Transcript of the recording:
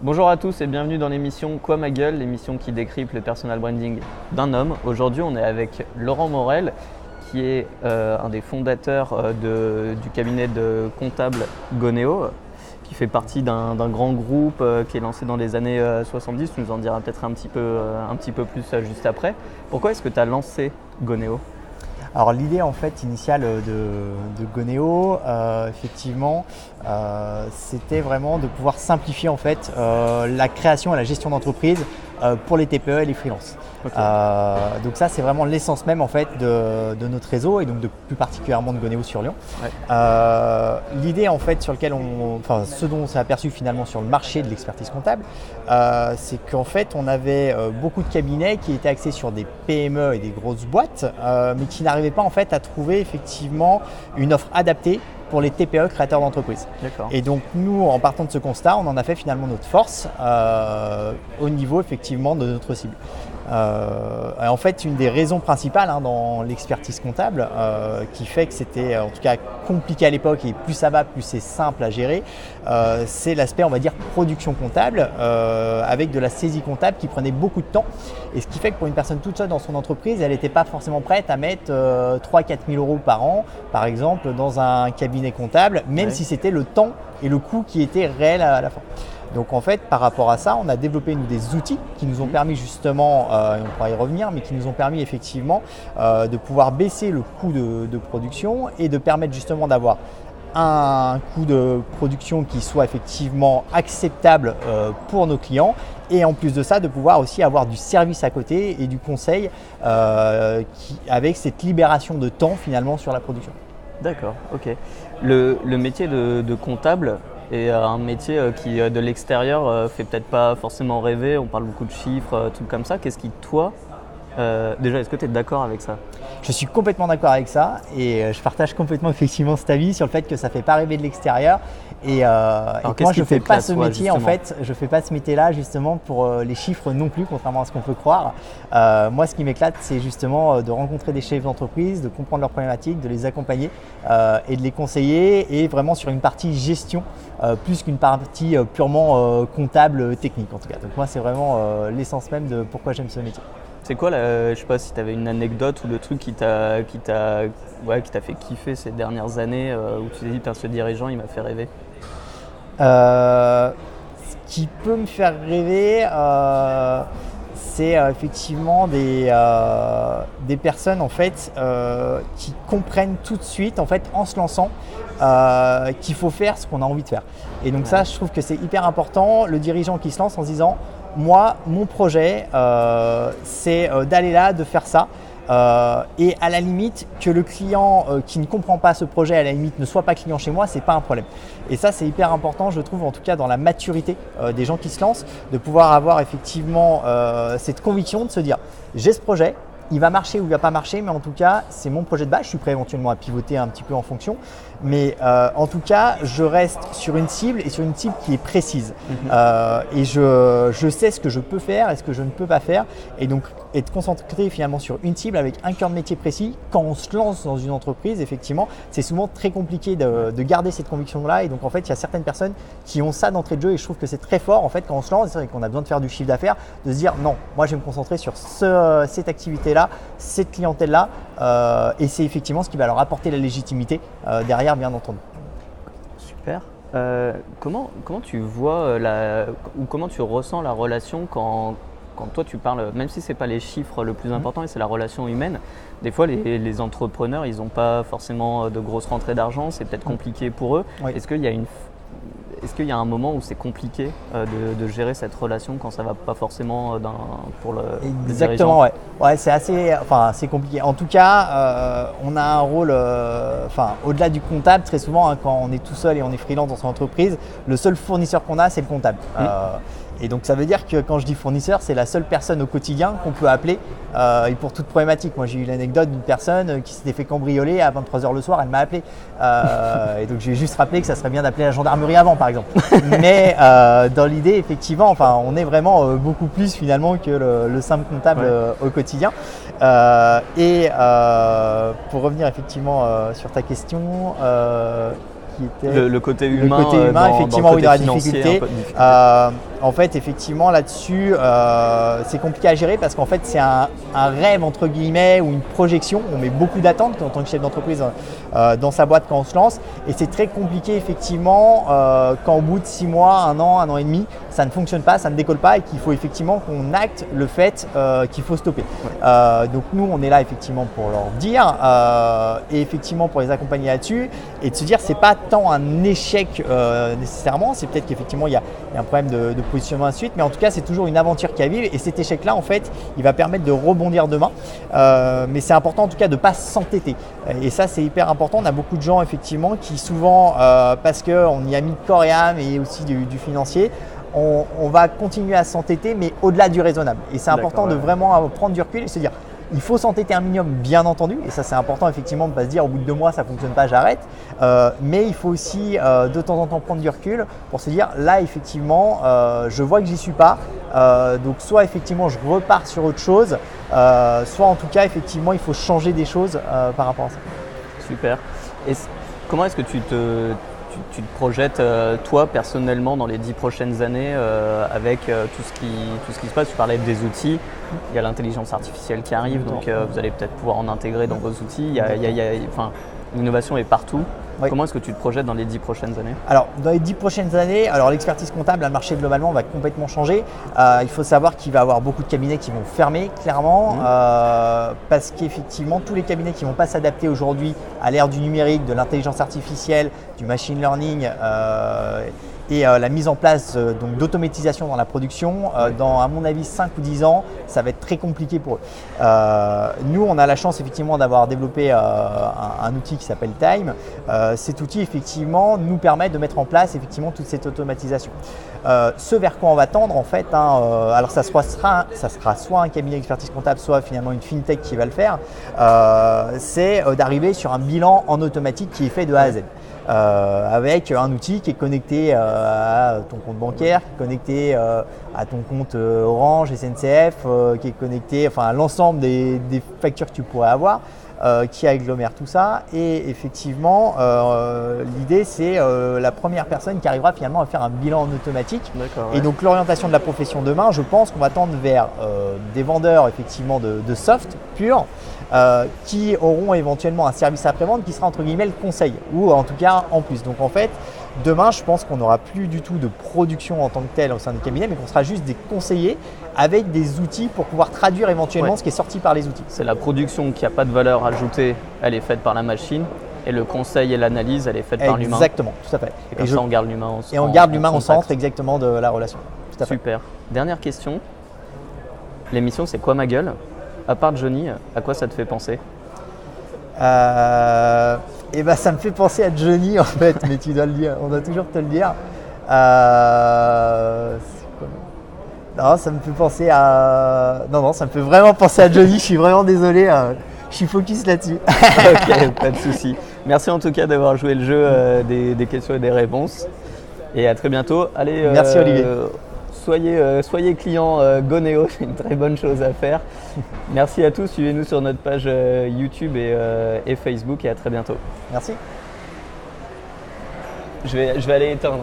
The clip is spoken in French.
Bonjour à tous et bienvenue dans l'émission Quoi ma gueule, l'émission qui décrypte le personal branding d'un homme. Aujourd'hui, on est avec Laurent Morel, qui est un des fondateurs du cabinet de comptable Goneo, qui fait partie d'un grand groupe qui est lancé dans les années 70. Tu nous en diras peut-être un petit peu plus juste après. Pourquoi est-ce que tu as lancé Goneo ? Alors l'idée en fait initiale de Goneo, effectivement, c'était vraiment de pouvoir simplifier en fait la création et la gestion d'entreprise pour les TPE et les freelances. Okay. Donc ça c'est vraiment l'essence même en fait de notre réseau et donc plus particulièrement de Goneo sur Lyon. Ouais. L'idée en fait sur lequel ce dont on s'est aperçu finalement sur le marché de l'expertise comptable, c'est qu'en fait on avait beaucoup de cabinets qui étaient axés sur des PME et des grosses boîtes, mais qui n'arrivaient pas en fait à trouver effectivement une offre adaptée pour les TPE créateurs d'entreprises. D'accord. Et donc nous, en partant de ce constat, on en a fait finalement notre force au niveau effectivement de notre cible. En fait, une des raisons principales dans l'expertise comptable qui fait que c'était en tout cas compliqué à l'époque et plus ça va, plus c'est simple à gérer, c'est l'aspect on va dire production comptable avec de la saisie comptable qui prenait beaucoup de temps. Et ce qui fait que pour une personne toute seule dans son entreprise, elle n'était pas forcément prête à mettre 3-4 000 euros par an, par exemple, dans un cabinet comptable, même si c'était le temps et le coût qui était réel à la fin. Donc en fait, par rapport à ça, on a développé des outils qui nous ont permis justement, et on pourra y revenir, mais qui nous ont permis effectivement de pouvoir baisser le coût de production et de permettre justement d'avoir un coût de production qui soit effectivement acceptable pour nos clients et en plus de ça de pouvoir aussi avoir du service à côté et du conseil avec cette libération de temps finalement sur la production. D'accord, ok. Le métier de comptable est un métier qui de l'extérieur fait peut-être pas forcément rêver, on parle beaucoup de chiffres, trucs comme ça. Qu'est-ce qui toi, déjà est-ce que tu es d'accord avec ça ? Je suis complètement d'accord avec ça et je partage complètement effectivement cet avis sur le fait que ça ne fait pas rêver de l'extérieur et moi je ne fais pas ce métier en fait, je ne fais pas ce métier-là justement pour les chiffres non plus, contrairement à ce qu'on peut croire. Moi ce qui m'éclate c'est justement de rencontrer des chefs d'entreprise, de comprendre leurs problématiques, de les accompagner et de les conseiller et vraiment sur une partie gestion plus qu'une partie purement comptable technique en tout cas. Donc moi c'est vraiment l'essence même de pourquoi j'aime ce métier. C'est quoi, je sais pas si tu avais une anecdote ou le truc qui t'a fait kiffer ces dernières années où tu t'es dit, ce dirigeant il m'a fait rêver ? Ce qui peut me faire rêver, c'est effectivement des personnes en fait qui comprennent tout de suite en fait en se lançant qu'il faut faire ce qu'on a envie de faire. Et donc ça, je trouve que c'est hyper important. Le dirigeant qui se lance en se disant moi, mon projet, c'est d'aller là, de faire ça. Et à la limite, que le client qui ne comprend pas ce projet, à la limite, ne soit pas client chez moi, c'est pas un problème. Et ça, c'est hyper important, je trouve, en tout cas dans la maturité des gens qui se lancent, de pouvoir avoir effectivement cette conviction de se dire j'ai ce projet. Il va marcher ou il ne va pas marcher, mais en tout cas, c'est mon projet de base. Je suis prêt éventuellement à pivoter un petit peu en fonction. Mais en tout cas, je reste sur une cible et sur une cible qui est précise. Et je sais ce que je peux faire et ce que je ne peux pas faire. Et donc, être concentré finalement sur une cible avec un cœur de métier précis. Quand on se lance dans une entreprise, effectivement, c'est souvent très compliqué de garder cette conviction-là. Et donc, en fait, il y a certaines personnes qui ont ça d'entrée de jeu. Et je trouve que c'est très fort, en fait, quand on se lance, c'est vrai qu'on a besoin de faire du chiffre d'affaires, de se dire non, moi, je vais me concentrer sur cette activité-là, cette clientèle-là. Et c'est effectivement ce qui va leur apporter la légitimité derrière, bien entendu. Super. Comment tu vois ou comment tu ressens la relation quand toi tu parles, même si ce n'est pas les chiffres le plus important et c'est la relation humaine, des fois les entrepreneurs ils n'ont pas forcément de grosses rentrées d'argent, c'est peut-être compliqué pour eux. Oui. Est-ce qu'il y a un moment où c'est compliqué de gérer cette relation quand ça ne va pas forcément pour le Exactement, ouais. Ouais, c'est compliqué. En tout cas, on a un rôle, au-delà du comptable, très souvent, quand on est tout seul et on est freelance dans son entreprise, le seul fournisseur qu'on a, c'est le comptable. Et donc ça veut dire que quand je dis fournisseur, c'est la seule personne au quotidien qu'on peut appeler et pour toute problématique. Moi j'ai eu l'anecdote d'une personne qui s'était fait cambrioler à 23h le soir, elle m'a appelé. Et donc je lui ai juste rappelé que ça serait bien d'appeler la gendarmerie avant par exemple. Mais dans l'idée effectivement, on est vraiment beaucoup plus finalement que le simple comptable au quotidien. Pour revenir effectivement sur ta question, qui était Le côté humain, effectivement, dans où il y aura le des côté financier, difficultés. un peu de difficulté. En fait, effectivement, là-dessus, c'est compliqué à gérer parce qu'en fait, c'est un rêve, entre guillemets, ou une projection. On met beaucoup d'attentes en tant que chef d'entreprise dans sa boîte quand on se lance. Et c'est très compliqué, effectivement, quand au bout de 6 mois, 1 an et demi, ça ne fonctionne pas, ça ne décolle pas et qu'il faut effectivement qu'on acte le fait qu'il faut stopper. Ouais. Donc nous, on est là effectivement pour leur dire et effectivement pour les accompagner là-dessus et de se dire c'est pas tant un échec nécessairement, c'est peut-être qu'effectivement il y a un problème de positionnement ensuite, mais en tout cas c'est toujours une aventure qui a à vivre et cet échec-là en fait, il va permettre de rebondir demain. Mais c'est important en tout cas de ne pas s'entêter et ça c'est hyper important. On a beaucoup de gens effectivement qui souvent, parce qu'on y a mis corps et âme et aussi du financier, on va continuer à s'entêter, mais au-delà du raisonnable. Et c'est important de vraiment prendre du recul et se dire, il faut s'entêter un minimum, bien entendu. Et ça, c'est important, effectivement, de ne pas se dire, au bout de 2 mois, ça ne fonctionne pas, j'arrête. Mais il faut aussi, de temps en temps, prendre du recul pour se dire, là, effectivement, je vois que j'y suis pas. Donc, soit, effectivement, je repars sur autre chose, soit, en tout cas, effectivement, il faut changer des choses par rapport à ça. Super. Et comment est-ce que tu te projettes, toi, personnellement, dans les 10 prochaines années avec tout ce qui se passe? Tu parlais des outils, il y a l'intelligence artificielle qui arrive, donc vous allez peut-être pouvoir en intégrer dans vos outils. L'innovation est partout. Oui. Comment est-ce que tu te projettes dans les 10 prochaines années? Alors, dans les 10 prochaines années, l'expertise comptable, le marché globalement va complètement changer. Il faut savoir qu'il va y avoir beaucoup de cabinets qui vont fermer, clairement, parce qu'effectivement, tous les cabinets qui ne vont pas s'adapter aujourd'hui à l'ère du numérique, de l'intelligence artificielle, du machine learning et la mise en place d'automatisation dans la production, dans, à mon avis, 5 ou 10 ans, ça va être très compliqué pour eux. Nous, on a la chance effectivement d'avoir développé un outil qui s'appelle Time. Cet outil, effectivement, nous permet de mettre en place effectivement toute cette automatisation. Ce vers quoi on va tendre, en fait, alors ça sera soit un cabinet d'expertise comptable, soit finalement une fintech qui va le faire, c'est d'arriver sur un bilan en automatique qui est fait de A à Z. Avec un outil qui est connecté à ton compte bancaire, qui est connecté à ton compte Orange, SNCF, qui est connecté à l'ensemble des factures que tu pourrais avoir, qui agglomère tout ça. Et effectivement, l'idée, c'est la première personne qui arrivera finalement à faire un bilan en automatique. Et donc l'orientation de la profession demain, je pense qu'on va tendre vers des vendeurs effectivement de soft pur, qui auront éventuellement un service après-vente qui sera entre guillemets le conseil, ou en tout cas en plus. Donc en fait, demain, je pense qu'on n'aura plus du tout de production en tant que telle au sein du cabinet, mais qu'on sera juste des conseillers avec des outils pour pouvoir traduire éventuellement ce qui est sorti par les outils. C'est la production qui n'a pas de valeur ajoutée, elle est faite par la machine. Et le conseil et l'analyse, elle est faite par l'humain. Exactement, tout à fait. Et comme ça, on garde l'humain au centre. Et on garde l'humain au centre exactement de la relation. Tout à fait. Super. Dernière question. L'émission, c'est quoi ma gueule? À part Johnny, à quoi ça te fait penser? Et ça me fait penser à Johnny en fait, mais tu dois le dire, on doit toujours te le dire. Non, ça me fait penser à. Non, ça me fait vraiment penser à Johnny, je suis vraiment désolé, je suis focus là-dessus. Ok, pas de souci. Merci en tout cas d'avoir joué le jeu des questions et des réponses. Et à très bientôt. Allez, merci Olivier. Soyez client Goneo, c'est une très bonne chose à faire. Merci à tous, suivez-nous sur notre page YouTube et Facebook et à très bientôt. Merci. Je vais aller éteindre.